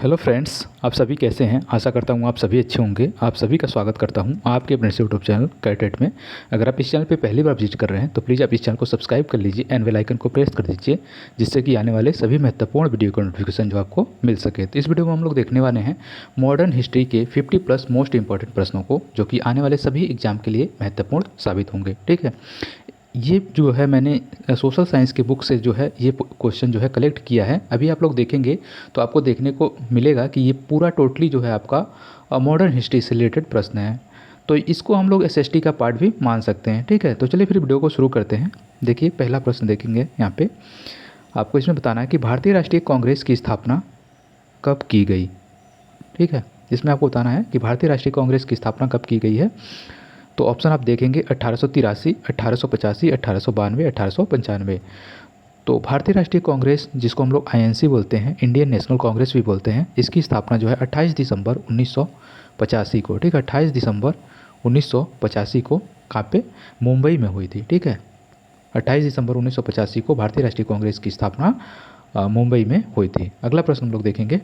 Hello friends, आप सभी कैसे हैं। आशा करता हूँ आप सभी अच्छे होंगे। आप सभी का स्वागत करता हूँ आपके अपने यूट्यूब चैनल कैटेट में। अगर आप इस चैनल पे पहली बार विजिट कर रहे हैं तो प्लीज़ आप इस चैनल को सब्सक्राइब कर लीजिए एंड बेल आइकन को प्रेस कर दीजिए, जिससे कि आने वाले सभी महत्वपूर्ण वीडियो का नोटिफिकेशन जो आपको मिल सके। तो इस वीडियो में हम लोग देखने वाले हैं मॉडर्न हिस्ट्री के 50+ मोस्ट इंपॉर्टेंट प्रश्नों को, जो कि आने वाले सभी एग्जाम के लिए महत्वपूर्ण साबित होंगे। ठीक है, ये जो है मैंने सोशल साइंस के बुक से जो है ये क्वेश्चन जो है कलेक्ट किया है। अभी आप लोग देखेंगे तो आपको देखने को मिलेगा कि ये पूरा टोटली जो है आपका मॉडर्न हिस्ट्री से रिलेटेड प्रश्न है। तो इसको हम लोग एसएसटी का पार्ट भी मान सकते हैं। ठीक है, तो चलिए फिर वीडियो को शुरू करते हैं। देखिए पहला प्रश्न देखेंगे यहाँ पे। आपको इसमें बताना है कि भारतीय राष्ट्रीय कांग्रेस की स्थापना कब की गई। ठीक है, इसमें आपको बताना है कि भारतीय राष्ट्रीय कांग्रेस की स्थापना कब की गई है। तो ऑप्शन आप देखेंगे 1883, 1885, 1892, 1895। तो भारतीय राष्ट्रीय कांग्रेस, जिसको हम लोग आईएनसी बोलते हैं, इंडियन नेशनल कांग्रेस भी बोलते हैं, इसकी स्थापना जो है 28 दिसंबर 1985 को, ठीक है, 28 दिसंबर 1985 को कहाँ पे, मुंबई में हुई थी। ठीक है, 28 दिसंबर 1985 को भारतीय राष्ट्रीय कांग्रेस की स्थापना मुंबई में हुई थी। अगला प्रश्न हम लोग देखेंगे।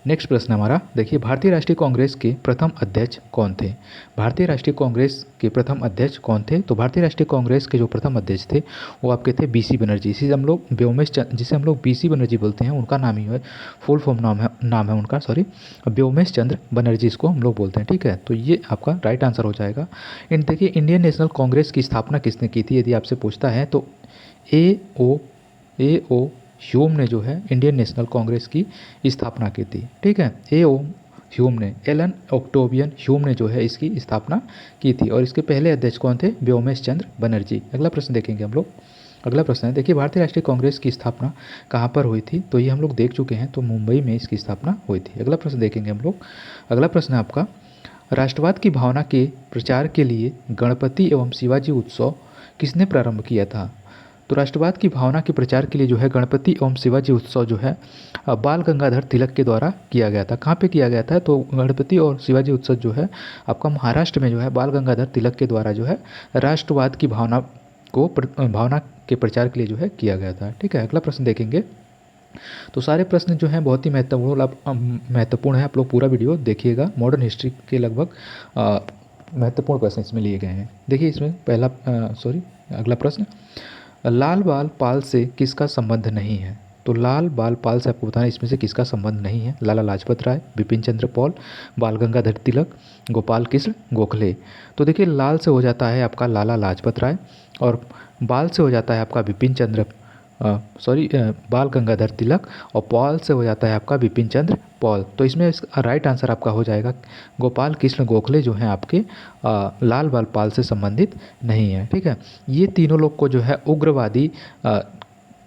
नेक्स्ट प्रश्न हमारा देखिए, भारतीय राष्ट्रीय कांग्रेस के प्रथम अध्यक्ष कौन थे। भारतीय राष्ट्रीय कांग्रेस के प्रथम अध्यक्ष कौन थे। तो भारतीय राष्ट्रीय कांग्रेस के जो प्रथम अध्यक्ष थे वो आपके थे बीसी बनर्जी। इसी हम लोग जिसे हम लोग बीसी बनर्जी बोलते हैं, उनका नाम ही है, फुल फॉर्म नाम है उनका, सॉरी, व्योमेश चंद्र बनर्जी इसको हम लोग बोलते हैं। ठीक है, तो ये आपका राइट आंसर हो जाएगा। देखिए इंडियन नेशनल कांग्रेस की स्थापना किसने की थी, यदि आपसे पूछता है तो ए ओ ह्यूम ने जो है इंडियन नेशनल कांग्रेस की स्थापना की थी। ठीक है, ए.ओ. ह्यूम ने, एलन ऑक्टेवियन ह्यूम ने जो है इसकी स्थापना की थी। और इसके पहले अध्यक्ष कौन थे, व्योमेश चंद्र बनर्जी। अगला प्रश्न देखेंगे हम लोग। अगला प्रश्न है, देखिए भारतीय राष्ट्रीय कांग्रेस की स्थापना कहाँ पर हुई थी। तो ये हम लोग देख चुके हैं, तो मुंबई में इसकी स्थापना हुई थी। अगला प्रश्न देखेंगे हम लोग। अगला प्रश्न है आपका, राष्ट्रवाद की भावना के प्रचार के लिए गणपति एवं शिवाजी उत्सव किसने प्रारंभ किया था। तो राष्ट्रवाद की भावना के प्रचार के लिए जो है गणपति एवं शिवाजी उत्सव जो है बाल गंगाधर तिलक के द्वारा किया गया था। कहाँ पे किया गया था, तो गणपति और शिवाजी उत्सव जो है आपका महाराष्ट्र में जो है बाल गंगाधर तिलक के द्वारा जो है राष्ट्रवाद की भावना के प्रचार के लिए जो है किया गया था। ठीक है, अगला प्रश्न देखेंगे। तो सारे प्रश्न जो हैं बहुत ही महत्वपूर्ण है। आप लोग पूरा वीडियो देखिएगा। मॉडर्न हिस्ट्री के लगभग महत्वपूर्ण प्रश्न इसमें लिए गए हैं। देखिए इसमें अगला प्रश्न, लाल बाल पाल से किसका संबंध नहीं है। तो लाल बाल पाल से आपको बताना है इसमें से किसका संबंध नहीं है। लाला लाजपत राय, बिपिन चंद्र पॉल, बाल गंगाधर तिलक, गोपाल कृष्ण गोखले। तो देखिए लाल से हो जाता है आपका लाला लाजपत राय, और बाल से हो जाता है आपका बाल गंगाधर तिलक, और पॉल से हो जाता है आपका बिपिन चंद्र पॉल। तो इसमें राइट आंसर आपका हो जाएगा गोपाल कृष्ण गोखले जो हैं आपके लाल बाल पाल से संबंधित नहीं है। ठीक है, ये तीनों लोग को जो है उग्रवादी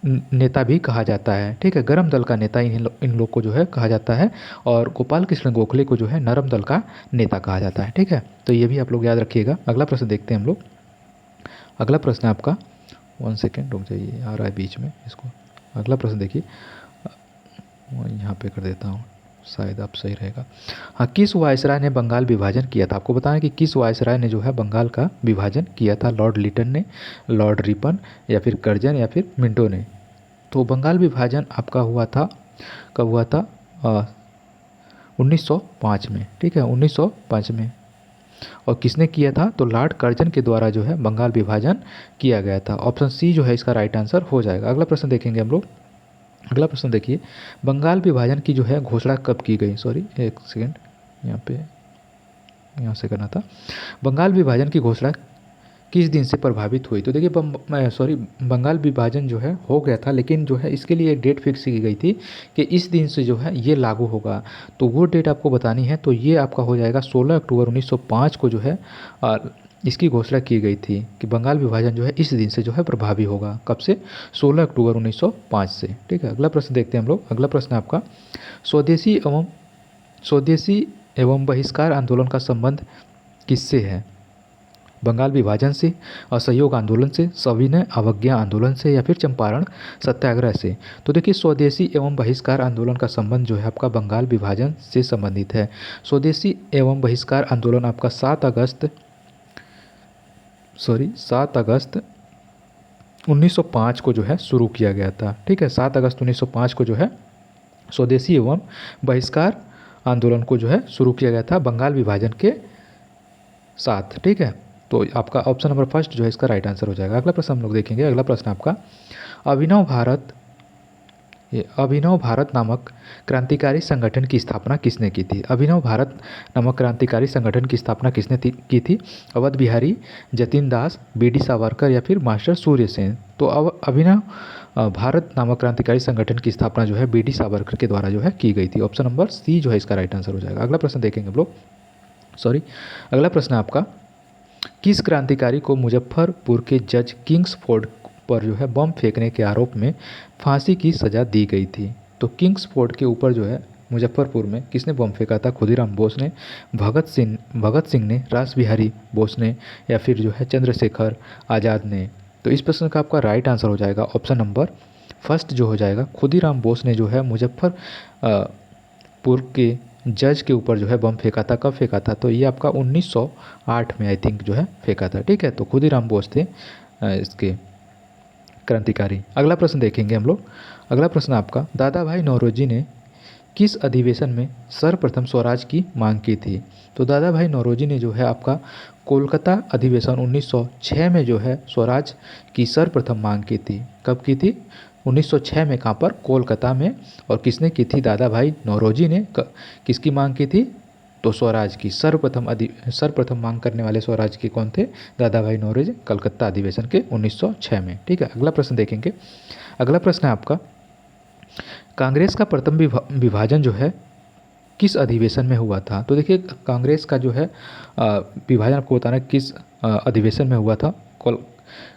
नेता भी कहा जाता है। ठीक है, गरम दल का नेता इन लोग को जो है कहा जाता है, और गोपाल कृष्ण गोखले को जो है नरम दल का नेता कहा जाता है। ठीक है, तो ये भी आप लोग याद रखिएगा। अगला प्रश्न देखते हैं हम लोग। अगला प्रश्न है आपका, 1 सेकेंड रुक जाइए, आ रहा है बीच में इसको। अगला प्रश्न देखिए, यहाँ पे कर देता हूँ, शायद आप सही रहेगा। हाँ, किस वायसराय ने बंगाल विभाजन किया था। आपको बताना है कि किस वायसराय ने जो है बंगाल का विभाजन किया था। लॉर्ड लिटन ने, लॉर्ड रिपन, या फिर कर्जन, या फिर मिंटो ने। तो बंगाल विभाजन आपका हुआ था, कब हुआ था, 1905 में। ठीक है, 1905 में। और किसने किया था, तो लॉर्ड कर्जन के द्वारा जो है बंगाल विभाजन किया गया था। ऑप्शन सी जो है इसका राइट आंसर हो जाएगा। अगला प्रश्न देखेंगे हम लोग। अगला प्रश्न देखिए, बंगाल विभाजन की जो है घोषणा कब की गई। सॉरी, एक सेकेंड, यहाँ से करना था। बंगाल विभाजन की घोषणा किस दिन से प्रभावित हुई। तो देखिए बंगाल विभाजन जो है हो गया था, लेकिन जो है इसके लिए एक डेट फिक्स की गई थी कि इस दिन से जो है ये लागू होगा। तो वो डेट आपको बतानी है। तो ये आपका हो जाएगा 16 अक्टूबर 1905 को जो है इसकी घोषणा की गई थी कि बंगाल विभाजन जो है इस दिन से जो है प्रभावी होगा। कब से, 16 अक्टूबर 1905 से। ठीक है, अगला प्रश्न देखते हैं हम लोग। अगला प्रश्न आपका, स्वदेशी एवं बहिष्कार आंदोलन का संबंध किससे है। बंगाल विभाजन से, असहयोग आंदोलन से, सविनय अवज्ञा आंदोलन से, या फिर चंपारण सत्याग्रह से। तो देखिए स्वदेशी एवं बहिष्कार आंदोलन का संबंध जो है आपका बंगाल विभाजन से संबंधित है। स्वदेशी एवं बहिष्कार आंदोलन आपका 7 अगस्त 1905 को जो है शुरू किया गया था। ठीक है, 7 अगस्त 1905 को जो है स्वदेशी एवं बहिष्कार आंदोलन को जो है शुरू किया गया था बंगाल विभाजन के साथ। ठीक है, तो आपका ऑप्शन नंबर फर्स्ट जो है इसका राइट आंसर हो जाएगा। अगला प्रश्न हम लोग देखेंगे। अगला प्रश्न आपका अभिनव भारत अभिनव भारत नामक क्रांतिकारी संगठन की स्थापना किसने की थी? अभिनव भारत नामक क्रांतिकारी संगठन की स्थापना किसने की थी? अवध बिहारी, जतिन दास, बी.डी. सावरकर या फिर मास्टर सूर्य सेन? तो अभिनव भारत नामक क्रांतिकारी संगठन की स्थापना जो है बी.डी. सावरकर के द्वारा जो है की गई थी। ऑप्शन नंबर सी जो है इसका राइट आंसर हो जाएगा। अगला प्रश्न देखेंगे हम लोग। अगला प्रश्न आपका किस क्रांतिकारी को मुजफ्फरपुर के जज किंग्सफोर्ड पर जो है बम फेंकने के आरोप में फांसी की सज़ा दी गई थी? तो किंग्सफोर्ड के ऊपर जो है मुजफ्फरपुर में किसने बम फेंका था? खुदीराम बोस ने, भगत सिंह ने, रास बिहारी बोस ने या फिर जो है चंद्रशेखर आज़ाद ने? तो इस प्रश्न का आपका राइट आंसर हो जाएगा ऑप्शन नंबर फर्स्ट जो हो जाएगा। खुदीराम बोस ने जो है मुजफ्फरपुर के जज के ऊपर जो है बम फेंका था। कब फेंका था? तो ये आपका 1908 में आई थिंक जो है फेंका था। ठीक है, तो खुदीराम बोस थे इसके क्रांतिकारी। अगला प्रश्न देखेंगे हम लोग। अगला प्रश्न आपका दादा भाई नौरोजी ने किस अधिवेशन में सर्वप्रथम स्वराज की मांग की थी? तो दादा भाई नौरोजी ने जो है आपका कोलकाता अधिवेशन 1906 में जो है स्वराज की सर्वप्रथम मांग की थी। कब की थी? 1906 में। कहाँ पर? कोलकाता में। और किसने की थी? दादा भाई नौरोजी ने किसकी मांग की थी? तो स्वराज की सर्वप्रथम मांग करने वाले स्वराज के कौन थे? दादा भाई नौरोजी, कलकत्ता अधिवेशन के 1906 में। ठीक है, अगला प्रश्न देखेंगे। अगला प्रश्न है आपका कांग्रेस का प्रथम विभाजन जो है किस अधिवेशन में हुआ था? तो देखिए कांग्रेस का जो है विभाजन आपको बताना किस अधिवेशन में हुआ था।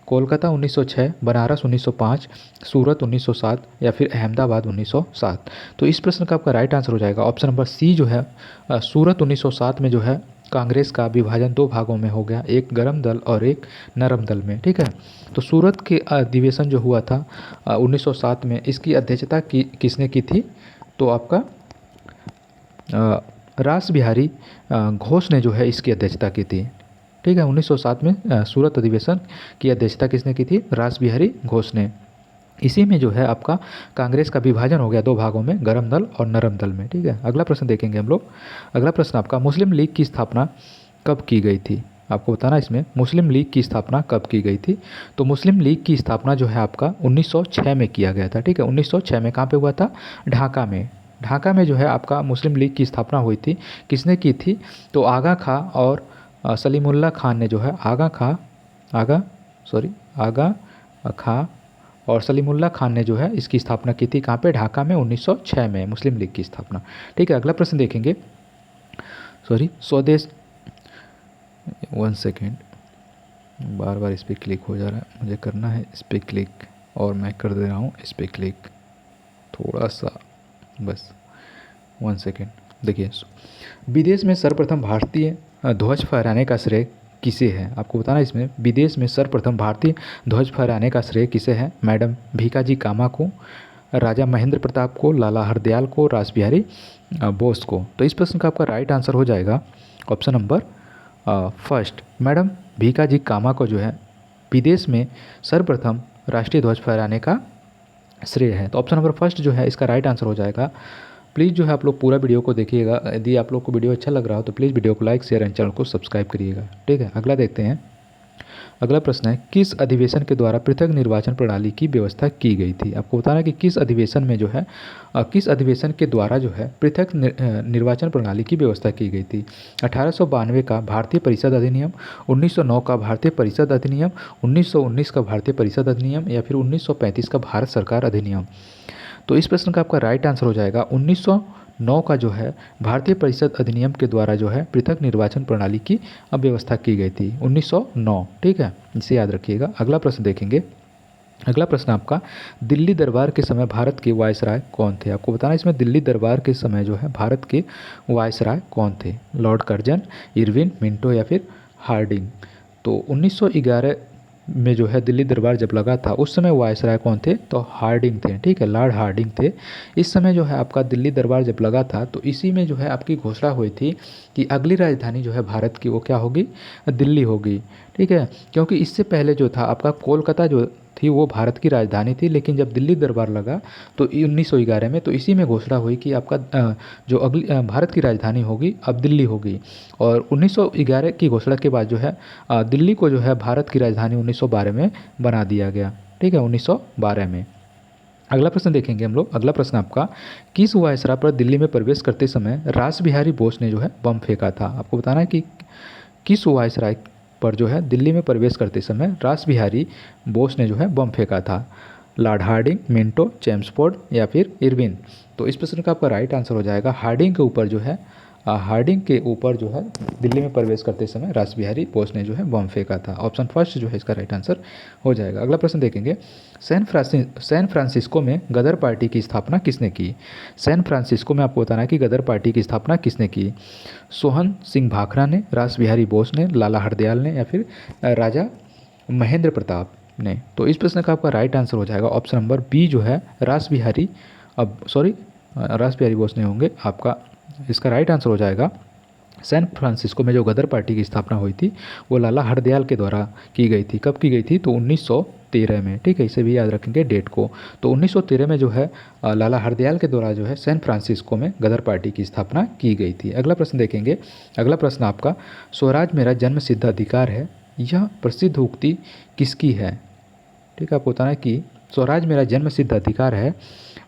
कोलकाता 1906, बनारस 1905, सूरत 1907 या फिर अहमदाबाद 1907? तो इस प्रश्न का आपका राइट आंसर हो जाएगा ऑप्शन नंबर सी जो है सूरत 1907 में जो है कांग्रेस का विभाजन दो भागों में हो गया, एक गर्म दल और एक नरम दल में। ठीक है, तो सूरत के अधिवेशन जो हुआ था 1907 में, इसकी अध्यक्षता किसने की थी? तो आपका रास बिहारी घोष ने जो है इसकी अध्यक्षता की थी। ठीक है, 1907 में सूरत अधिवेशन की अध्यक्षता किसने की थी? रास बिहारी घोष ने। इसी में जो है आपका कांग्रेस का विभाजन हो गया दो भागों में, गर्म दल और नरम दल में। ठीक है, अगला प्रश्न देखेंगे हम लोग। अगला प्रश्न आपका मुस्लिम लीग की स्थापना कब की गई थी? आपको बताना इसमें मुस्लिम लीग की स्थापना कब की गई थी? तो मुस्लिम लीग की स्थापना जो है आपका 1906 में किया गया था। ठीक है, 1906 में। कहाँ पे हुआ था? ढाका में। ढाका में जो है आपका मुस्लिम लीग की स्थापना हुई थी। किसने की थी? तो आगा खां और सलीमुल्लाह खान ने जो है आगा खां और सलीमुल्लाह खान ने जो है इसकी स्थापना की थी। कहाँ पे? ढाका में 1906 में मुस्लिम लीग की स्थापना। ठीक है, अगला प्रश्न देखेंगे। स्वदेश, वन सेकेंड, बार बार इस पर क्लिक हो जा रहा है, मुझे करना है इस पर क्लिक और मैं कर दे रहा हूँ इस पर क्लिक, थोड़ा सा बस 1 सेकेंड। देखिए विदेश में सर्वप्रथम भारतीय ध्वज फहराने का श्रेय किसे है? आपको बताना इसमें विदेश में सर्वप्रथम भारतीय ध्वज फहराने का श्रेय किसे है? मैडम भीकाजी कामा को, राजा महेंद्र प्रताप को, लाला हरदयाल को, रास बिहारी बोस को? तो इस प्रश्न का आपका राइट आंसर हो जाएगा option number first. Madam Bhikaji Cama को जो है विदेश में सर्वप्रथम राष्ट्रीय ध्वज फहराने का श्रेय है। तो ऑप्शन नंबर फर्स्ट जो है इसका राइट आंसर हो जाएगा। प्लीज़ जो है आप लोग पूरा वीडियो को देखिएगा। यदि आप लोग को वीडियो अच्छा लग रहा हो तो प्लीज़ वीडियो को लाइक, शेयर एंड चैनल को सब्सक्राइब करिएगा। ठीक है, अगला देखते हैं। अगला प्रश्न है किस अधिवेशन के द्वारा पृथक निर्वाचन प्रणाली की व्यवस्था की गई थी? आपको बताना है कि किस अधिवेशन में जो है किस अधिवेशन के द्वारा जो है पृथक निर्वाचन प्रणाली की व्यवस्था की गई थी? 1892 का भारतीय परिषद अधिनियम, 1909 का भारतीय परिषद अधिनियम, 1919 का भारतीय परिषद अधिनियम या फिर 1935 का भारत सरकार अधिनियम? तो इस प्रश्न का आपका राइट आंसर हो जाएगा 1909 का जो है भारतीय परिषद अधिनियम के द्वारा जो है पृथक निर्वाचन प्रणाली की व्यवस्था की गई थी 1909। ठीक है, इसे याद रखिएगा। अगला प्रश्न देखेंगे। अगला प्रश्न आपका दिल्ली दरबार के समय भारत के वायसराय कौन थे? आपको बताना इसमें दिल्ली दरबार के समय जो है भारत के वायसराय कौन थे? लॉर्ड कर्जन, इरविन, मिंटो या फिर हार्डिंग? तो 1911 में जो है दिल्ली दरबार जब लगा था उस समय वायसराय कौन थे? तो हार्डिंग थे। ठीक है, लॉर्ड हार्डिंग थे। इस समय जो है आपका दिल्ली दरबार जब लगा था तो इसी में जो है आपकी घोषणा हुई थी कि अगली राजधानी जो है भारत की वो क्या होगी? दिल्ली होगी। ठीक है, क्योंकि इससे पहले जो था आपका कोलकाता जो थी वो भारत की राजधानी थी, लेकिन जब दिल्ली दरबार लगा तो 1911 में, तो इसी में घोषणा हुई कि आपका जो अगली भारत की राजधानी होगी अब दिल्ली होगी। और 1911 की घोषणा के बाद जो है दिल्ली को जो है भारत की राजधानी 1912 में बना दिया गया। ठीक है, 1912 में। अगला प्रश्न देखेंगे हम लोग। अगला प्रश्न आपका, किस वायसराय पर दिल्ली में प्रवेश करते समय रास बिहारी बोस ने जो है बम फेंका था? आपको बताना है कि किस वायसराय पर जो है दिल्ली में प्रवेश करते समय रास बिहारी बोस ने जो है बम फेंका था? लॉर्ड हार्डिंग, मिंटो, चेम्सफोर्ड या फिर इरविन? तो इस प्रश्न का आपका राइट आंसर हो जाएगा हार्डिंग के ऊपर जो है दिल्ली में प्रवेश करते समय रास बिहारी बोस ने जो है बम फेंका था। ऑप्शन फर्स्ट जो है इसका राइट आंसर हो जाएगा। अगला प्रश्न देखेंगे, सैन फ्रांसिस्को में गदर पार्टी की स्थापना किसने की? सैन फ्रांसिस्को में आपको बताना है कि गदर पार्टी की स्थापना किसने की? सोहन सिंह भाखड़ा ने, रास बिहारी बोस ने, लाला हरदयाल ने या फिर राजा महेंद्र प्रताप ने? तो इस प्रश्न का आपका राइट आंसर हो जाएगा ऑप्शन नंबर बी जो है रास बिहारी बोस नहीं होंगे। आपका इसका राइट आंसर हो जाएगा सैन फ्रांसिस्को में जो गदर पार्टी की स्थापना हुई थी वो लाला हरदयाल के द्वारा की गई थी। कब की गई थी? तो 1913 में। ठीक है, इसे भी याद रखेंगे डेट को। तो 1913 में जो है लाला हरदयाल के द्वारा जो है सैन फ्रांसिस्को में गदर पार्टी की स्थापना की गई थी। अगला प्रश्न देखेंगे। अगला प्रश्न आपका, स्वराज मेरा जन्म सिद्ध अधिकार है, यह प्रसिद्ध उक्ति किसकी है? ठीक है, आपको बताना है कि स्वराज मेरा जन्म सिद्ध अधिकार है,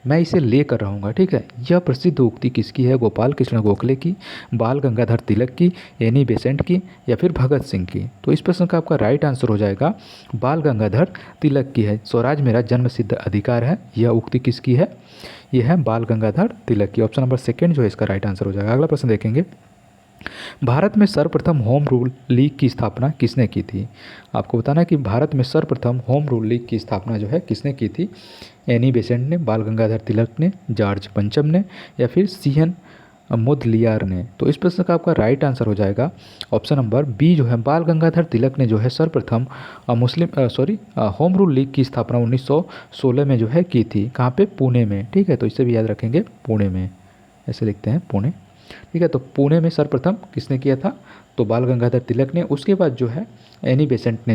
मैं इसे लेकर रहूँगा। ठीक है, यह प्रसिद्ध उक्ति किसकी है? गोपाल कृष्ण गोखले की, बाल गंगाधर तिलक की, एनी बेसेंट की या फिर भगत सिंह की? तो इस प्रश्न का आपका राइट आंसर हो जाएगा बाल गंगाधर तिलक की है। स्वराज मेरा जन्म सिद्ध अधिकार है, यह उक्ति किसकी है? यह है बाल गंगाधर तिलक की। ऑप्शन नंबर सेकेंड जो है इसका राइट आंसर हो जाएगा। अगला प्रश्न देखेंगे, भारत में सर्वप्रथम होम रूल लीग की स्थापना किसने की थी? आपको बताना है कि भारत में सर्वप्रथम होम रूल लीग की स्थापना जो है किसने की थी? एनी बेसेंट ने, बाल गंगाधर तिलक ने, जॉर्ज पंचम ने या फिर सीएन मुदलियार ने? तो इस प्रश्न का आपका राइट आंसर हो जाएगा ऑप्शन नंबर बी जो है बाल गंगाधर तिलक ने जो है सर्वप्रथम होम रूल लीग की स्थापना 1916 में जो है की थी। कहाँ पे? पुणे में। ठीक है, तो इसे भी याद रखेंगे, पुणे में, ऐसे लिखते हैं पुणे। ठीक है, तो पुणे में सर्वप्रथम किसने किया था? तो बाल गंगाधर तिलक ने। उसके बाद जो है एनी बेसेंट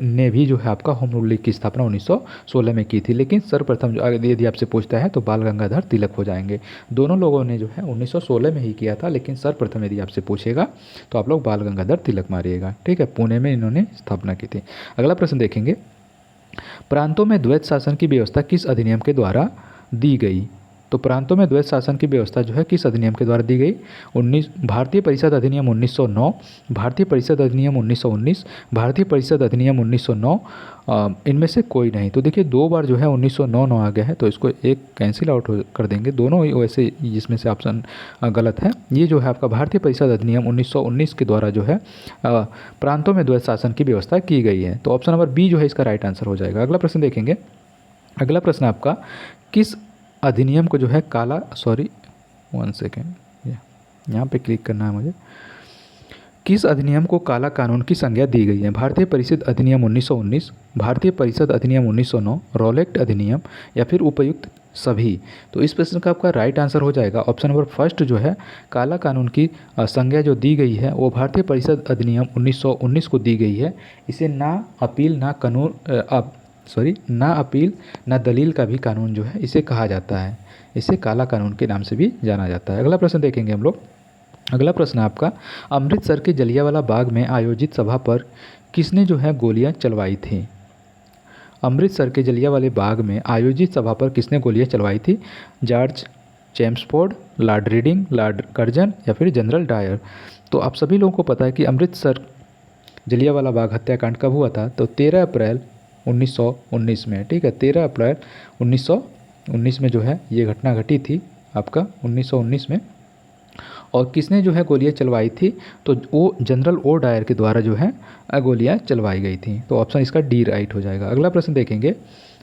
ने भी जो है आपका होम रूल लीग की स्थापना 1916 में की थी। लेकिन सर्वप्रथम जो यदि आपसे पूछता है तो बाल गंगाधर तिलक हो जाएंगे। दोनों लोगों ने जो है 1916 में ही किया था, लेकिन सर्वप्रथम यदि आपसे पूछेगा तो आप लोग बाल गंगाधर तिलक मारिएगा। ठीक है, पुणे में इन्होंने स्थापना की थी। अगला प्रश्न देखेंगे, प्रांतों में द्वैत शासन की व्यवस्था किस अधिनियम के द्वारा दी गई? तो प्रांतों में द्वैत शासन की व्यवस्था जो है किस अधिनियम के द्वारा दी गई? भारतीय परिषद अधिनियम 1909, भारतीय परिषद अधिनियम 1919, भारतीय परिषद अधिनियम 1909, इनमें से कोई नहीं। तो देखिए दो बार जो है 1909 आ गया है, तो इसको एक कैंसिल आउट कर देंगे, दोनों ही वैसे जिसमें से ऑप्शन गलत है। ये जो है आपका भारतीय परिषद अधिनियम 1919 के द्वारा जो है प्रांतों में द्वैत शासन की व्यवस्था की गई है। तो ऑप्शन नंबर बी जो है इसका राइट आंसर हो जाएगा। अगला प्रश्न देखेंगे। अगला प्रश्न आपका, किस अधिनियम को जो है यहाँ पे क्लिक करना है मुझे। किस अधिनियम को काला कानून की संज्ञा दी गई है? भारतीय परिषद अधिनियम 1919, भारतीय परिषद अधिनियम 1909, रॉलेक्ट अधिनियम या फिर उपयुक्त सभी? तो इस प्रश्न का आपका राइट आंसर हो जाएगा ऑप्शन नंबर फर्स्ट जो है काला कानून की संज्ञा जो दी गई है वो भारतीय परिषद अधिनियम 1919 को दी गई है। इसे ना अपील ना दलील का भी कानून जो है इसे कहा जाता है। इसे काला कानून के नाम से भी जाना जाता है। अगला प्रश्न देखेंगे हम लोग। अगला प्रश्न आपका, अमृतसर के जलियांवाला बाग में आयोजित सभा पर किसने जो है गोलियां चलवाई थी? अमृतसर के जलियांवाले बाग में आयोजित सभा पर किसने गोलियां चलवाई थी? George Chelmsford, Lord reading, Lord Curzon या फिर जनरल डायर? तो आप सभी लोगों को पता है कि अमृतसर जलियांवाला बाग हत्याकांड कब हुआ था? तो 13 अप्रैल 1919 में। ठीक है, 13 अप्रैल 1919 में जो है ये घटना घटी थी आपका 1919 में। और किसने जो है गोलियां चलवाई थी? तो वो जनरल ओ डायर के द्वारा जो है गोलियां चलवाई गई थी। तो ऑप्शन इसका डी राइट हो जाएगा। अगला प्रश्न देखेंगे।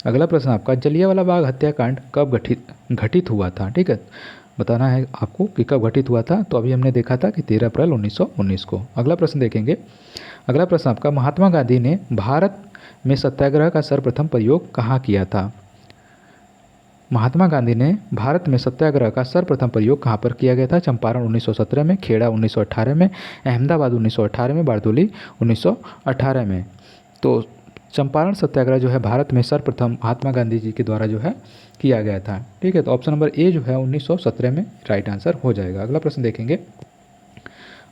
अगला प्रश्न आपका, जलियांवाला बाग हत्याकांड कब घटित हुआ था? ठीक है, बताना है आपको कि कब घटित हुआ था। तो अभी हमने देखा था कि 13 अप्रैल 1919 को। अगला प्रश्न देखेंगे। अगला प्रश्न आपका, महात्मा गांधी ने भारत में सत्याग्रह का सर्वप्रथम प्रयोग कहाँ किया था? महात्मा गांधी ने भारत में सत्याग्रह का सर्वप्रथम प्रयोग कहाँ पर किया गया था? चंपारण 1917 में, खेड़ा 1918 में, अहमदाबाद 1918 में, बारदोली 1918 में। तो चंपारण सत्याग्रह जो है भारत में सर्वप्रथम महात्मा गांधी जी के द्वारा जो है किया गया था। ठीक है, तो ऑप्शन नंबर ए जो है 1917 में राइट आंसर हो जाएगा। अगला प्रश्न देखेंगे।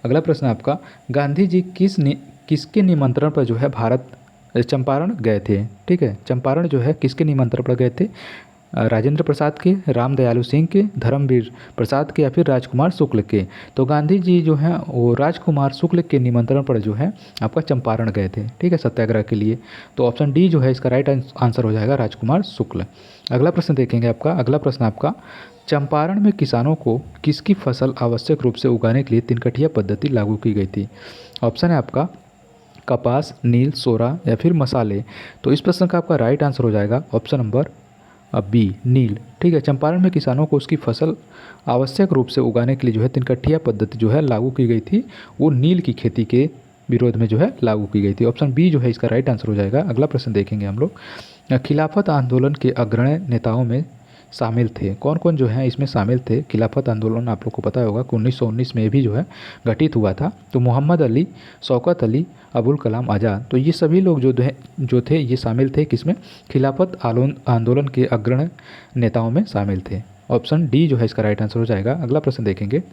अगला प्रश्न आपका, गांधी जी किसके निमंत्रण पर जो है भारत चंपारण गए थे? ठीक है, चंपारण जो है किसके निमंत्रण पर गए थे? राजेंद्र प्रसाद के, रामदयालु सिंह के, धर्मवीर प्रसाद के या फिर राजकुमार शुक्ल के? तो गांधी जी जो हैं वो राजकुमार शुक्ल के निमंत्रण पर जो है आपका चंपारण गए थे। ठीक है, सत्याग्रह के लिए। तो ऑप्शन डी जो है इसका राइट आंसर हो जाएगा राजकुमार शुक्ल। अगला प्रश्न देखेंगे आपका। अगला प्रश्न आपका, चंपारण में किसानों को किसकी फसल आवश्यक रूप से उगाने के लिए तिनकठिया पद्धति लागू की गई थी? ऑप्शन है आपका कपास, नील, सोरा या फिर मसाले। तो इस प्रश्न का आपका राइट आंसर हो जाएगा ऑप्शन नंबर बी, नील। ठीक है, चंपारण में किसानों को उसकी फसल आवश्यक रूप से उगाने के लिए जो है तिनकठिया पद्धति जो है लागू की गई थी, वो नील की खेती के विरोध में जो है लागू की गई थी। ऑप्शन बी जो है इसका राइट आंसर हो जाएगा। अगला प्रश्न देखेंगे हम लोग। खिलाफत आंदोलन के अग्रणी नेताओं में शामिल थे, कौन कौन जो है इसमें शामिल थे? खिलाफत आंदोलन आप लोग को पता होगा कि 1919 में भी जो है घटित हुआ था। तो मोहम्मद अली, शौकत अली, अबुल कलाम आज़ाद, तो ये सभी लोग जो थे ये शामिल थे किसमें? खिलाफत आंदोलन के अग्रणी नेताओं में शामिल थे। ऑप्शन डी जो है इसका राइट आंसर हो जाएगा। अगला प्रश्न देखेंगे।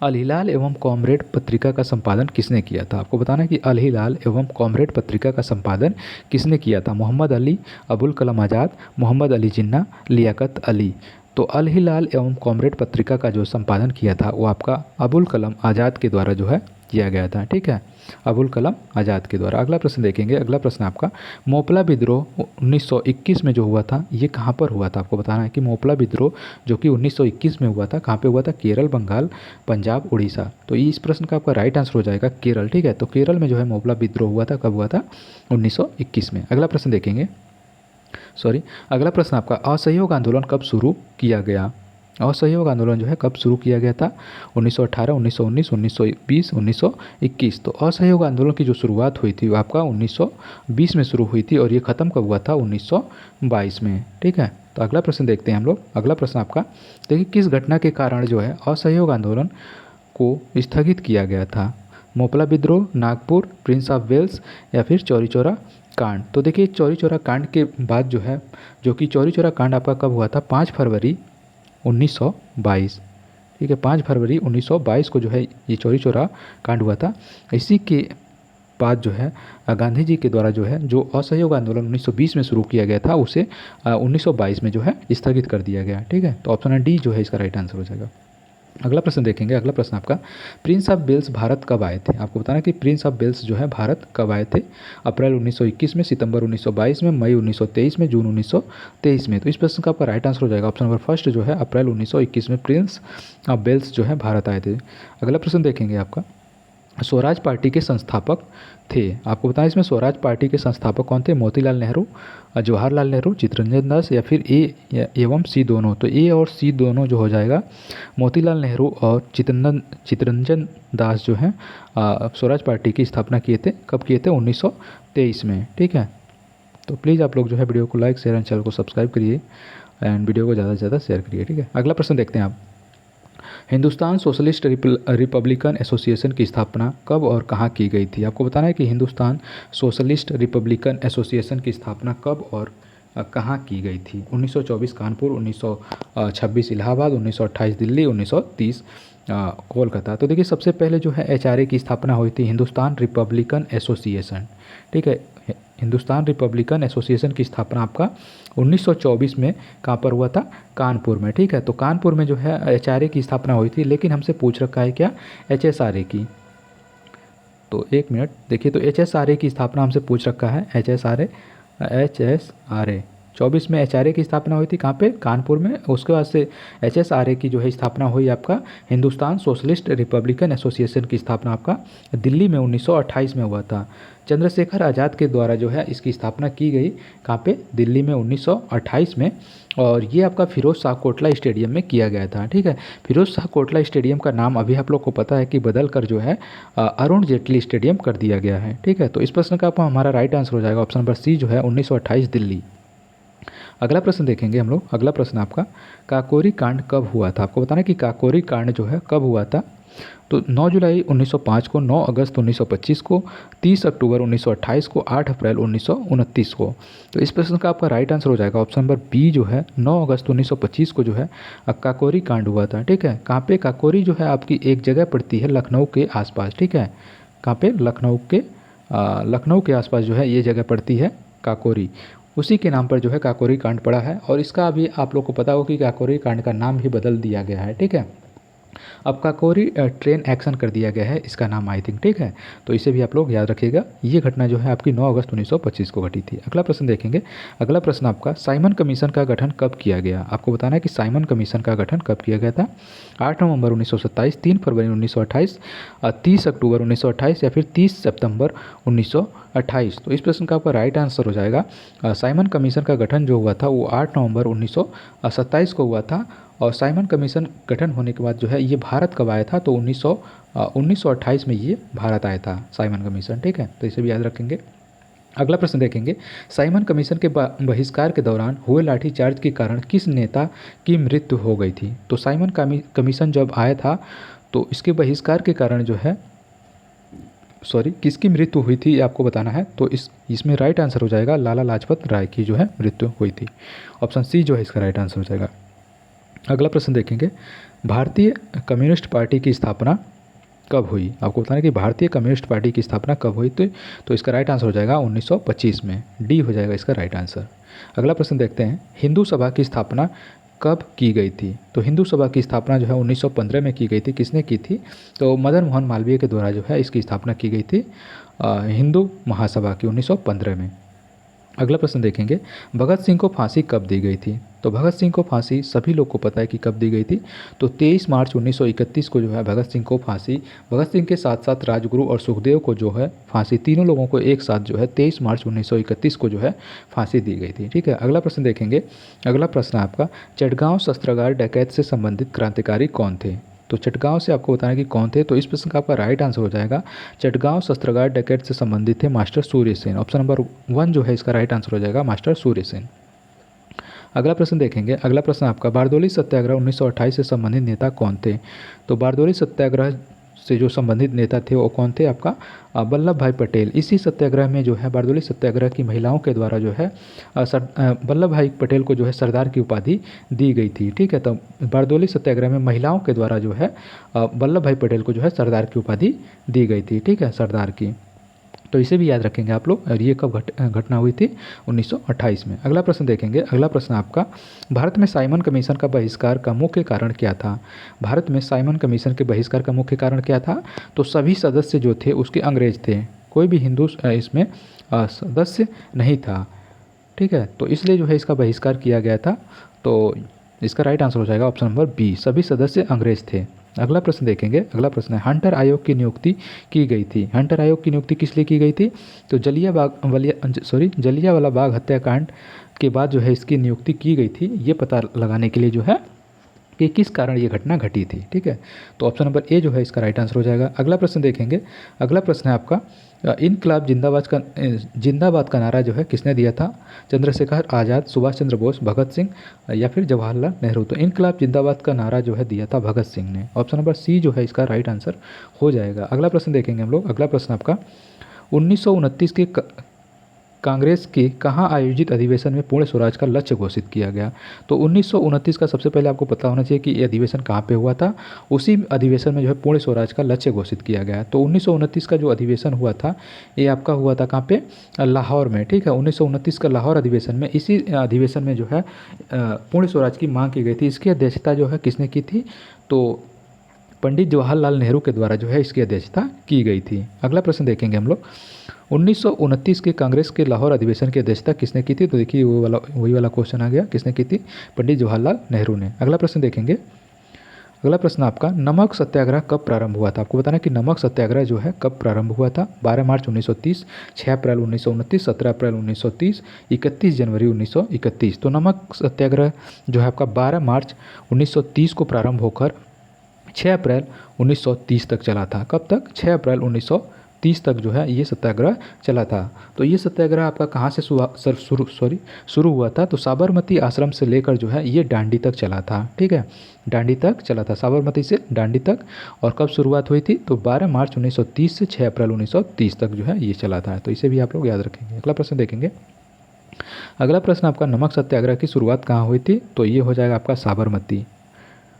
अल हिलाल एवं कॉमरेड पत्रिका का संपादन किसने किया था? आपको बताना है कि अल हिलाल एवं कॉमरेड पत्रिका का संपादन किसने किया था? मोहम्मद अली, अबुल कलाम आज़ाद, मोहम्मद अली जिन्ना, लियाकत अली। तो अल हिलाल एवं कॉमरेड पत्रिका का जो संपादन किया था वो आपका अबुल कलाम आज़ाद के द्वारा जो है किया गया था। ठीक है, अबुल कलाम आज़ाद के द्वारा। अगला प्रश्न देखेंगे। अगला प्रश्न आपका, मोपला विद्रोह 1921 में जो हुआ था ये कहाँ पर हुआ था? आपको बताना है कि मोपला विद्रोह जो कि 1921 में हुआ था कहाँ पे हुआ था? केरल, बंगाल, पंजाब, उड़ीसा। तो इस प्रश्न का आपका राइट आंसर हो जाएगा केरल। ठीक है, तो केरल में जो है मोपला विद्रोह हुआ था, कब हुआ था? 1921 में। अगला प्रश्न देखेंगे। अगला प्रश्न आपका, असहयोग आंदोलन कब शुरू किया गया? असहयोग आंदोलन जो है कब शुरू किया गया था? 1918, 1919, 1920, 1921। तो असहयोग आंदोलन की जो शुरुआत हुई थी वो आपका 1920 में शुरू हुई थी और ये ख़त्म कब हुआ था? 1922 में। ठीक है, तो अगला प्रश्न देखते हैं हम लोग। अगला प्रश्न आपका, देखिए किस घटना के कारण जो है असहयोग आंदोलन को स्थगित किया गया था? मोपला विद्रोह, नागपुर, प्रिंस ऑफ वेल्स या फिर चौरी चौरा कांड? तो देखिए चौरी चौरा कांड के बाद जो है, जो कि चौरी चौरा कांड आपका कब हुआ था? 5 फरवरी 1922। ठीक है, 5 फरवरी 1922 को जो है ये चौरी चौरा कांड हुआ था। इसी के बाद जो है गांधी जी के द्वारा जो है जो असहयोग आंदोलन 1920 में शुरू किया गया था उसे 1922 में जो है स्थगित कर दिया गया। ठीक है, तो ऑप्शन डी जो है इसका राइट आंसर हो जाएगा। अगला प्रश्न देखेंगे। अगला प्रश्न आपका, प्रिंस ऑफ वेल्स भारत कब आए थे? आपको बताना कि प्रिंस ऑफ वेल्स जो है भारत कब आए थे? अप्रैल 1921 में, सितंबर 1922 में, मई 1923 में, जून 1923 में। तो इस प्रश्न का आपका राइट आंसर हो जाएगा ऑप्शन नंबर फर्स्ट जो है अप्रैल 1921 में प्रिंस ऑफ वेल्स जो है भारत आए थे। अगला प्रश्न देखेंगे आपका, स्वराज पार्टी के संस्थापक थे। आपको बताएं इसमें स्वराज पार्टी के संस्थापक कौन थे? मोतीलाल नेहरू, जवाहरलाल नेहरू, चित्तरंजन दास या फिर ए एवं सी दोनों? तो ए और सी दोनों जो हो जाएगा। मोतीलाल नेहरू और चित्तरंजन दास जो हैं स्वराज पार्टी की स्थापना किए थे। कब किए थे? 1923 में। ठीक है, तो प्लीज़ आप लोग जो है वीडियो को लाइक, शेयर एंड चैनल को सब्सक्राइब करिए एंड वीडियो को ज़्यादा से ज़्यादा शेयर करिए। ठीक है, अगला प्रश्न देखते हैं आप। हिंदुस्तान सोशलिस्ट रिपब्लिकन एसोसिएशन की स्थापना कब और कहाँ की गई थी? आपको बताना है कि हिंदुस्तान सोशलिस्ट रिपब्लिकन एसोसिएशन की स्थापना कब और कहाँ की गई थी? 1924 कानपुर, 1926 इलाहाबाद, 1928 दिल्ली, 1930 कोलकाता। तो देखिए सबसे पहले जो है एचआरए की स्थापना हुई थी, हिंदुस्तान रिपब्लिकन एसोसिएशन। ठीक है, हिंदुस्तान रिपब्लिकन एसोसिएशन की स्थापना आपका 1924 में कहाँ पर हुआ था? कानपुर में। ठीक है, तो कानपुर में जो है एचआरए की स्थापना हुई थी, लेकिन हमसे पूछ रखा है क्या? एचएसआरए की। तो एक मिनट देखिए, तो एचएसआरए की स्थापना हमसे पूछ रखा है। एचएसआरए 24 में एचआरए की स्थापना हुई थी कहाँ पे? कानपुर में। उसके बाद से एचएसआरए की जो है स्थापना हुई आपका हिंदुस्तान सोशलिस्ट रिपब्लिकन एसोसिएशन की स्थापना आपका दिल्ली में 1928 में हुआ था। चंद्रशेखर आज़ाद के द्वारा जो है इसकी स्थापना की गई कहाँ पे? दिल्ली में 1928 में। और ये आपका फिरोज शाह कोटला स्टेडियम में किया गया था। ठीक है, फिरोज शाह कोटला स्टेडियम का नाम अभी आप लोग को पता है कि बदल कर जो है अरुण जेटली स्टेडियम कर दिया गया है। ठीक है, तो इस प्रश्न का हमारा राइट आंसर हो जाएगा ऑप्शन नंबर सी जो है 1928 दिल्ली। अगला प्रश्न देखेंगे हम लोग। अगला प्रश्न आपका, काकोरी कांड कब हुआ था? आपको बताना है कि काकोरी कांड जो है कब हुआ था। तो 9 जुलाई 1905 को, 9 अगस्त 1925 को, 30 अक्टूबर 1928 को, 8 अप्रैल 1929 को। तो इस प्रश्न का आपका राइट आंसर हो जाएगा ऑप्शन नंबर बी जो है 9 अगस्त 1925 को जो है काकोरी कांड हुआ था। ठीक है, कहाँ पे? काकोरी जो है आपकी एक जगह पड़ती है लखनऊ के आसपास। ठीक है, कहाँ पे? लखनऊ के आसपास जो है ये जगह पड़ती है काकोरी। उसी के नाम पर जो है काकोरी कांड पड़ा है। और इसका अभी आप लोग को पता हो कि काकोरी कांड का नाम भी बदल दिया गया है। ठीक है, अब काकोरी ट्रेन एक्शन कर दिया गया है इसका नाम, आई थिंक। ठीक है, तो इसे भी आप लोग याद रखिएगा। ये घटना जो है आपकी 9 अगस्त 1925 को घटी थी। अगला प्रश्न देखेंगे। अगला प्रश्न आपका, साइमन कमीशन का गठन कब किया गया? आपको बताना है कि साइमन कमीशन का गठन कब किया गया था। 8 नवंबर 1927, 3 फरवरी 1928, 30 अक्टूबर 1928 या फिर 30 सितंबर 1928। तो इस प्रश्न का आपका राइट आंसर हो जाएगा साइमन कमीशन का गठन जो हुआ था वो 8 नवंबर 1927 को हुआ था। और साइमन कमीशन गठन होने के बाद जो है ये भारत कब आया था? तो 1928 में ये भारत आया था साइमन कमीशन। ठीक है, तो इसे भी याद रखेंगे। अगला प्रश्न देखेंगे। साइमन कमीशन के बहिष्कार के दौरान हुए लाठीचार्ज के कारण किस नेता की मृत्यु हो गई थी? तो साइमन कमीशन जब आया था तो इसके बहिष्कार के कारण जो है किसकी मृत्यु हुई थी ये आपको बताना है। तो इसमें राइट आंसर हो जाएगा लाला लाजपत राय की जो है मृत्यु हुई थी। ऑप्शन सी जो है इसका राइट आंसर हो जाएगा। अगला प्रश्न देखेंगे। भारतीय कम्युनिस्ट पार्टी की स्थापना कब हुई? आपको बताना है कि भारतीय कम्युनिस्ट पार्टी की स्थापना कब हुई। तो इसका राइट आंसर हो जाएगा 1925 में। डी हो जाएगा इसका राइट आंसर। अगला प्रश्न देखते हैं। हिंदू सभा की स्थापना कब की गई थी? तो हिंदू सभा की स्थापना जो है 1915 में की गई थी। किसने की थी? तो मदन मोहन मालवीय के द्वारा जो है इसकी स्थापना की गई थी हिंदू महासभा की 1915 में। अगला प्रश्न देखेंगे। भगत सिंह को फांसी कब दी गई थी? तो भगत सिंह को फांसी सभी लोग को पता है कि कब दी गई थी। तो 23 मार्च 1931 को जो है भगत सिंह को फांसी, भगत सिंह के साथ साथ राजगुरु और सुखदेव को जो है फांसी, तीनों लोगों को एक साथ जो है 23 मार्च 1931 को जो है फांसी दी गई थी। ठीक है, अगला प्रश्न देखेंगे। अगला प्रश्न आपका, चटगांव शस्त्रागार डकैत से संबंधित क्रांतिकारी कौन थे? तो चटगांव से आपको बताना है कि कौन थे। तो इस प्रश्न का आपका राइट आंसर हो जाएगा चटगांव शस्त्रागार डकैत से संबंधित थे master Surya Sen. Option number 1 जो है इसका राइट आंसर हो जाएगा मास्टर सूर्य सेन। अगला प्रश्न देखेंगे। अगला प्रश्न आपका, बारदोली सत्याग्रह 1928 से संबंधित नेता कौन थे? तो बारदोली सत्याग्रह से जो संबंधित नेता थे वो कौन थे? आपका वल्लभ भाई पटेल। इसी सत्याग्रह में जो है बारदोली सत्याग्रह की महिलाओं के द्वारा जो है वल्लभ भाई पटेल को जो है सरदार की उपाधि दी गई थी। ठीक है, तो बारदोली सत्याग्रह में महिलाओं के द्वारा जो है वल्लभ भाई पटेल को जो है सरदार की उपाधि दी गई थी। ठीक है, सरदार की। तो इसे भी याद रखेंगे आप लोग। और ये कब घटना हुई थी? 1928 में। अगला प्रश्न देखेंगे। अगला प्रश्न आपका, भारत में साइमन कमीशन का बहिष्कार का मुख्य कारण क्या था? भारत में साइमन कमीशन के बहिष्कार का मुख्य कारण क्या था? तो सभी सदस्य जो थे उसके अंग्रेज थे, कोई भी हिंदू इसमें सदस्य नहीं था। ठीक है, तो इसलिए जो है इसका बहिष्कार किया गया था। तो इसका राइट आंसर हो जाएगा ऑप्शन नंबर बी, सभी सदस्य अंग्रेज थे। अगला प्रश्न देखेंगे। अगला प्रश्न है, हंटर आयोग की नियुक्ति की गई थी। हंटर आयोग की नियुक्ति किस लिए की गई थी? तो जलियांवाला बाग हत्याकांड के बाद जो है इसकी नियुक्ति की गई थी, ये पता लगाने के लिए जो है कि किस कारण ये घटना घटी थी। ठीक है, तो ऑप्शन नंबर ए जो है इसका राइट आंसर हो जाएगा। अगला प्रश्न देखेंगे। अगला प्रश्न है आपका, इनकलाब जिंदाबाद का नारा जो है किसने दिया था? चंद्रशेखर आज़ाद, सुभाष चंद्र बोस, भगत सिंह या फिर जवाहरलाल नेहरू। तो इनकलाब जिंदाबाद का नारा जो है दिया था भगत सिंह ने। ऑप्शन नंबर सी जो है इसका राइट आंसर हो जाएगा। अगला प्रश्न देखेंगे हम लोग। अगला प्रश्न आपका, 1929 के कांग्रेस के कहाँ आयोजित अधिवेशन में पूर्ण स्वराज का लक्ष्य घोषित किया गया? तो 1929 का सबसे पहले आपको पता होना चाहिए कि ये अधिवेशन कहाँ पे हुआ था। उसी अधिवेशन में जो है पूर्ण स्वराज का लक्ष्य घोषित किया गया। तो 1929 का जो अधिवेशन हुआ था ये आपका हुआ था कहाँ पे? लाहौर में। ठीक है, 1929 का लाहौर अधिवेशन में, इसी अधिवेशन में जो है पूर्ण स्वराज की मांग की गई थी। इसकी अध्यक्षता जो है किसने की थी? तो पंडित जवाहरलाल नेहरू के द्वारा जो है इसकी अध्यक्षता की गई थी। अगला प्रश्न देखेंगे हम लोग। 1929 के कांग्रेस के लाहौर अधिवेशन की अध्यक्षता किसने की थी? तो देखिए वही वाला क्वेश्चन आ गया, किसने की थी? पंडित जवाहरलाल नेहरू ने। अगला प्रश्न देखेंगे। अगला प्रश्न आपका, नमक सत्याग्रह कब प्रारंभ हुआ था? आपको बताना कि नमक सत्याग्रह जो है कब प्रारंभ हुआ था? 12 मार्च 1930, 6 अप्रैल 1929, 17 अप्रैल 1930, 31 जनवरी 1931। तो नमक सत्याग्रह जो है आपका 12 मार्च 1930 को प्रारंभ होकर 6 अप्रैल 1930 तक चला था। कब तक? 6 अप्रैल 1930 तक जो है ये सत्याग्रह चला था। तो ये सत्याग्रह आपका कहाँ से शुरू हुआ था, तो साबरमती आश्रम से लेकर जो है ये डांडी तक चला था। ठीक है, डांडी तक चला था, साबरमती से डांडी तक। और कब शुरुआत हुई थी, तो 12 मार्च 1930 से 6 अप्रैल 1930 तक जो है ये चला था। तो इसे भी आप लोग याद रखेंगे। अगला प्रश्न देखेंगे। अगला प्रश्न आपका, नमक सत्याग्रह की शुरुआत कहाँ हुई थी, तो ये हो जाएगा आपका साबरमती,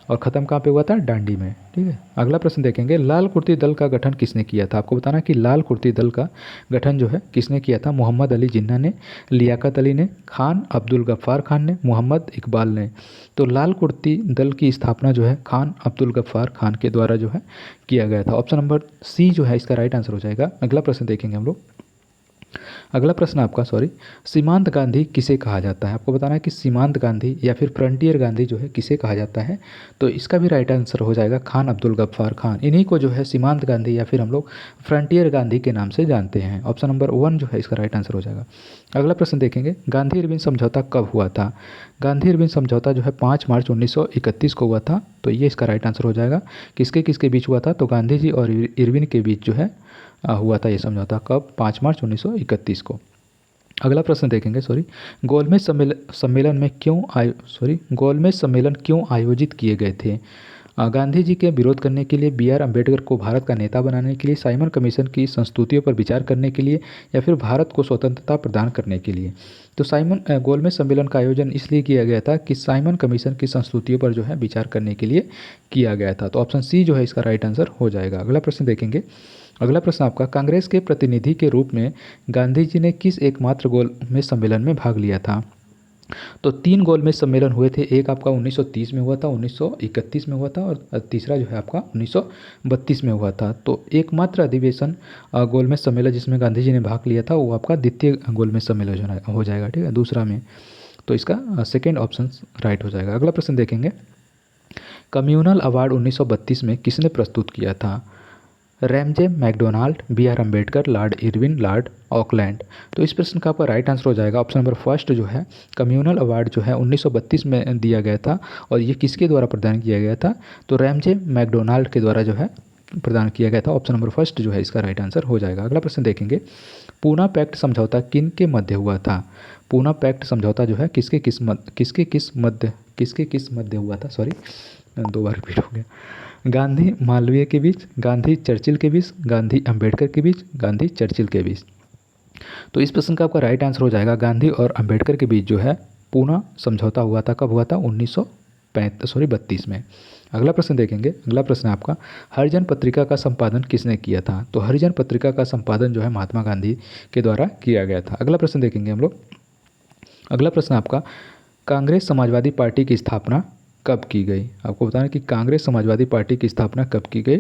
और ख़त्म कहाँ पे हुआ था, डांडी में। ठीक है, अगला प्रश्न देखेंगे। लाल कुर्ती दल का गठन किसने किया था, आपको बताना कि लाल कुर्ती दल का गठन जो है किसने किया था। मोहम्मद अली जिन्ना ने, लियाकत अली ने, खान अब्दुल गफ्फार खान ने, मोहम्मद इकबाल ने। तो लाल कुर्ती दल की स्थापना जो है खान अब्दुल गफ्फार खान के द्वारा जो है किया गया था। ऑप्शन नंबर सी जो है इसका राइट आंसर हो जाएगा। अगला प्रश्न देखेंगे हम लोग। अगला प्रश्न आपका सीमांत गांधी किसे कहा जाता है, आपको बताना है कि सीमांत गांधी या फिर फ्रंटियर गांधी जो है किसे कहा जाता है। तो इसका भी राइट आंसर हो जाएगा खान अब्दुल गफ्फार खान। इन्हीं को जो है सीमांत गांधी या फिर हम लोग फ्रंटियर गांधी के नाम से जानते हैं। ऑप्शन नंबर 1 जो है इसका राइट आंसर हो जाएगा। अगला प्रश्न देखेंगे। गांधी इरविन समझौता कब हुआ था, गांधी इरविन समझौता जो है 5 मार्च 1931 को हुआ था। तो ये इसका राइट आंसर हो जाएगा। किसके किसके बीच हुआ था, तो गांधी जी और इरविन के बीच जो है हुआ था ये समझौता। कब, 5 मार्च 1931 को। अगला प्रश्न देखेंगे। गोलमेज सम्मेलन में गोलमेज सम्मेलन क्यों आयोजित किए गए थे। गांधी जी के विरोध करने के लिए, बी आर अम्बेडकर को भारत का नेता बनाने के लिए, साइमन कमीशन की संस्तुतियों पर विचार करने के लिए, या फिर भारत को स्वतंत्रता प्रदान करने के लिए। तो गोलमेज सम्मेलन का आयोजन इसलिए किया गया था कि साइमन कमीशन की संस्तुतियों पर जो है विचार करने के लिए किया गया था। तो ऑप्शन सी जो है इसका राइट आंसर हो जाएगा। अगला प्रश्न देखेंगे। अगला प्रश्न आपका, कांग्रेस के प्रतिनिधि के रूप में गांधी जी ने किस एकमात्र गोलमेज सम्मेलन में भाग लिया था। तो 3 गोलमेज सम्मेलन हुए थे। एक आपका 1930 में हुआ था, 1931 में हुआ था, और तीसरा जो है आपका 1932 में हुआ था। तो एकमात्र अधिवेशन गोलमेज सम्मेलन जिसमें गांधी जी ने भाग लिया था वो आपका द्वितीय गोलमेज सम्मेलन हो जाएगा। ठीक है, दूसरा में। तो इसका सेकेंड ऑप्शन राइट हो जाएगा। अगला प्रश्न देखेंगे। कम्युनल अवार्ड 1932 में किसने प्रस्तुत किया था। Ramsay MacDonald, B R Ambedkar, Lord Irwin, Lord Auckland. तो इस प्रश्न का आपका राइट आंसर हो जाएगा ऑप्शन नंबर फर्स्ट जो है। कम्युनल अवार्ड जो है 1932 में दिया गया था, और ये किसके द्वारा प्रदान किया गया था, तो रैमजे मैकडोनाल्ड के द्वारा जो है प्रदान किया गया था। ऑप्शन नंबर फर्स्ट जो है इसका राइट आंसर हो जाएगा। अगला प्रश्न देखेंगे। पूना पैक्ट समझौता किन के मध्य हुआ था। पूना पैक्ट समझौता जो है किसके किस मध्य हुआ था, 2 बार रिपीट हो गया। गांधी मालवीय के बीच, गांधी चर्चिल के बीच, गांधी अम्बेडकर के बीच, गांधी चर्चिल के बीच। तो इस प्रश्न का आपका राइट आंसर हो जाएगा गांधी और अम्बेडकर के बीच जो है पूना समझौता हुआ था। कब हुआ था, 1932 में। अगला प्रश्न देखेंगे। अगला प्रश्न आपका, हरिजन पत्रिका का संपादन किसने किया था। तो हरिजन पत्रिका का संपादन जो है महात्मा गांधी के द्वारा किया गया था। अगला प्रश्न देखेंगे हम लोग। अगला प्रश्न आपका, कांग्रेस समाजवादी पार्टी की स्थापना कब की गई। आपको बताना कि कांग्रेस समाजवादी पार्टी की स्थापना कब की गई।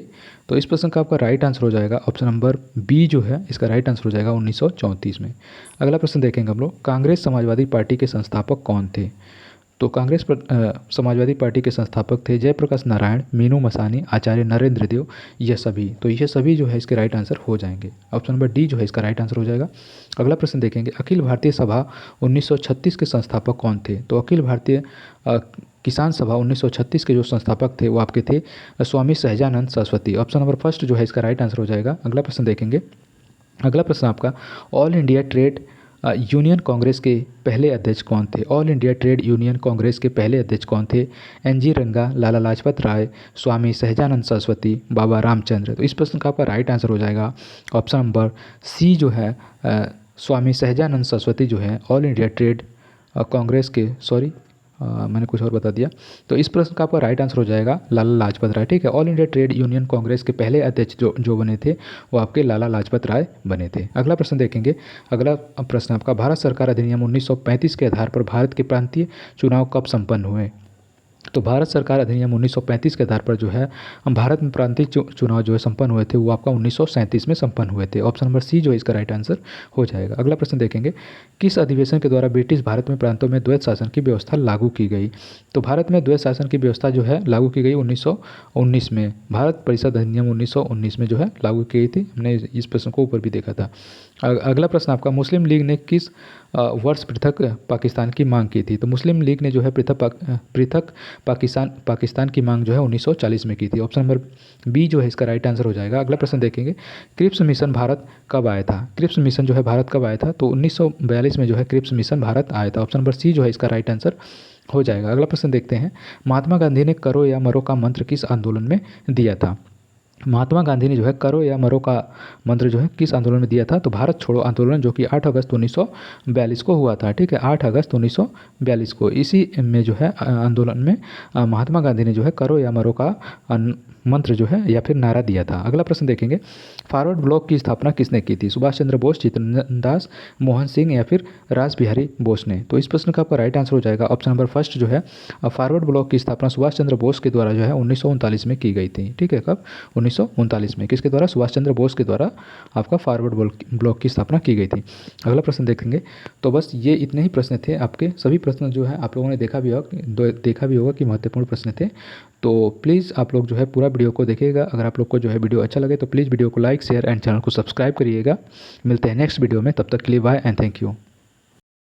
तो इस प्रश्न का आपका राइट आंसर हो जाएगा ऑप्शन नंबर बी जो है इसका राइट आंसर हो जाएगा 1934 में। अगला प्रश्न देखेंगे हम लोग। कांग्रेस समाजवादी पार्टी के संस्थापक कौन थे। तो कांग्रेस समाजवादी पार्टी के संस्थापक थे जयप्रकाश नारायण, मीनू मसानी, आचार्य नरेंद्र देव, ये सभी। तो ये सभी जो है इसके राइट आंसर हो जाएंगे। ऑप्शन नंबर डी जो है इसका राइट आंसर हो जाएगा। अगला प्रश्न देखेंगे। अखिल भारतीय सभा 1936 के संस्थापक कौन थे। तो अखिल भारतीय किसान सभा 1936 के जो संस्थापक थे वो आपके थे Swami Sahajanand Saraswati. Option number first जो है इसका राइट आंसर हो जाएगा। अगला प्रश्न देखेंगे। अगला प्रश्न आपका, all India trade union Congress के पहले अध्यक्ष कौन थे। All India trade union Congress के पहले अध्यक्ष कौन थे। एनजी रंगा, लाला लाजपत राय, स्वामी सहजानंद सरस्वती, बाबा रामचंद्र। तो इस प्रश्न का आपका राइट आंसर हो जाएगा ऑप्शन नंबर सी जो है स्वामी सहजानंद सरस्वती जो है ऑल इंडिया ट्रेड कांग्रेस के मैंने कुछ और बता दिया। तो इस प्रश्न का आपका राइट आंसर हो जाएगा लाला लाजपत राय। ठीक है, all India trade union Congress के पहले अध्यक्ष जो बने थे वो आपके लाला लाजपत राय बने थे। अगला प्रश्न देखेंगे। अगला प्रश्न आपका, भारत सरकार अधिनियम 1935 के आधार पर भारत के प्रांतीय चुनाव कब संपन्न हुए। तो भारत सरकार अधिनियम 1935 के आधार पर जो है भारत में प्रांतीय चुनाव जो है संपन्न हुए थे वो आपका 1937 में संपन्न हुए थे। ऑप्शन नंबर सी जो है इसका राइट आंसर हो जाएगा। अगला प्रश्न देखेंगे। किस अधिवेशन के द्वारा ब्रिटिश भारत में प्रांतों में द्वैत शासन की व्यवस्था लागू की गई। तो भारत में द्वैत शासन की व्यवस्था जो है लागू की गई 1919 में। भारत परिषद अधिनियम 1919 में जो है लागू की गई थी। हमने इस प्रश्न को ऊपर भी देखा था। अगला प्रश्न आपका, मुस्लिम लीग ने किस वर्ष पृथक पाकिस्तान की मांग की थी? तो मुस्लिम लीग ने जो है पृथक पाकिस्तान की मांग जो है 1940 में की थी। ऑप्शन नंबर बी जो है इसका राइट आंसर हो जाएगा। अगला प्रश्न देखेंगे, क्रिप्स मिशन भारत कब आया था? क्रिप्स मिशन जो है भारत कब आया था? तो 1942 में जो है क्रिप्स मिशन भारत आया था। ऑप्शन नंबर सी जो है इसका राइट आंसर हो जाएगा। अगला प्रश्न देखते हैं, महात्मा गांधी ने करो या मरो का मंत्र किस आंदोलन में दिया था? महात्मा गांधी ने जो है करो या मरो का मंत्र जो है किस आंदोलन में दिया था? तो भारत छोड़ो आंदोलन, जो कि 8 अगस्त 1942 को हुआ था। ठीक है, 8 अगस्त 1942 को। इसी में जो है आंदोलन में महात्मा गांधी ने जो है करो या मरो का मंत्र जो है या फिर नारा दिया था। अगला प्रश्न देखेंगे, फॉरवर्ड ब्लॉक की स्थापना किसने की थी? सुभाष चंद्र बोस, चित्तरंजन दास, मोहन सिंह या फिर रास बिहारी बोस ने? तो इस प्रश्न का आपका राइट आंसर हो जाएगा ऑप्शन नंबर फर्स्ट जो है, फॉरवर्ड ब्लॉक की स्थापना सुभाष चंद्र बोस के द्वारा जो है 1939 में की गई थी। ठीक है, कब? 1939 में। किसके द्वारा? सुभाष चंद्र बोस के द्वारा आपका फॉरवर्ड ब्लॉक की स्थापना की गई थी। अगला प्रश्न देखेंगे, तो बस ये इतने ही प्रश्न थे आपके। सभी प्रश्न जो है आप लोगों ने देखा भी होगा कि महत्वपूर्ण प्रश्न थे। तो प्लीज़ आप लोग जो है पूरा वीडियो को देखिएगा। अगर आप लोग को जो है वीडियो अच्छा लगे तो प्लीज़ वीडियो को लाइक, शेयर एंड चैनल को सब्सक्राइब करिएगा। मिलते हैं नेक्स्ट वीडियो में, तब तक के लिए बाय एंड थैंक यू।